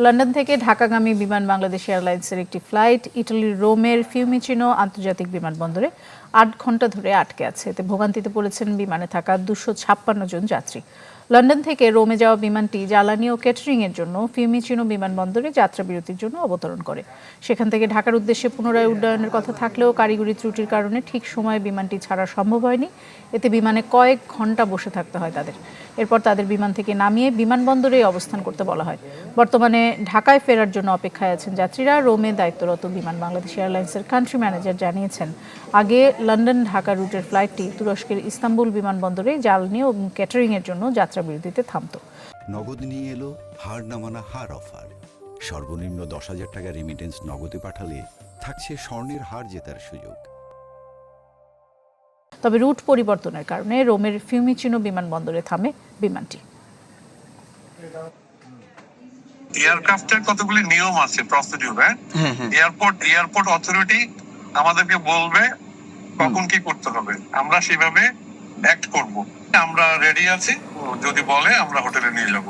London থেকে ঢাকাগামী বিমান বাংলাদেশ এয়ারলাইন্সের একটি ফ্লাইট ইটালির রোমের ফিউমিচিনো আন্তর্জাতিক বিমানবন্দরে ৮ ঘন্টা ধরে আটকে আছে। এতে ভোগান্তিতে পড়েছেন বিমানে থাকা ২৫৬ জন যাত্রী। লন্ডন থেকে রোমে যাওয়া বিমানটি জ্বালানি ও ক্যাটারিংয়ের জন্য ফিউমিচিনো বিমানবন্দরে যাত্রাবিরতির জন্য অবতরণ করে। সেখান থেকে ঢাকার উদ্দেশ্যে পুনরায় উড্ডয়নের কথা থাকলেও কারিগরি ত্রুটির কারণে ঠিক সময়ে বিমানটি ছাড়া সম্ভব হয়নি। এতে বিমানে কয়েক ঘন্টা বসে থাকতে হয় তাদের। এরপর তাদের বিমান থেকে নামিয়ে বিমানবন্দরেই অবস্থান করতে বলা হয়। বর্তমানে ঢাকায় ফেরার জন্য অপেক্ষায় আছেন যাত্রীরা। রোমে দায়িত্বরত বিমান বাংলাদেশ এয়ারলাইন্সের কান্ট্রি ম্যানেজার জানিয়েছেন, আগে লন্ডন ঢাকা রুটের ফ্লাইটটি তুরস্কের ইস্তাম্বুল বিমানবন্দরে জ্বালানি ও ক্যাটারিংয়ের জন্য যাত্রাবিরতিতে থামত। নগদ নিয়ে এলো হার না মানা হার অফার। সর্বনিম্ন ১০,০০০ টাকা রেমিটেন্স নগদে পাঠালে থাকছে স্বর্ণের হার জেতার সুযোগ। তবে রুট পরিবর্তনের কারণে রোমের ফিউমিচিনো বিমানবন্দরে থামে বিমানটি। এয়ারক্রাফটের কতগুলি নিয়ম আছে, প্রসিডিউর। এয়ারপোর্ট অথরিটি আমাদেরকে বলবে কখন কি করতে হবে, আমরা সেভাবে অ্যাক্ট করব। আমরা রেডি আছি, যদি বলে আমরা হোটেলে নিয়ে যাব।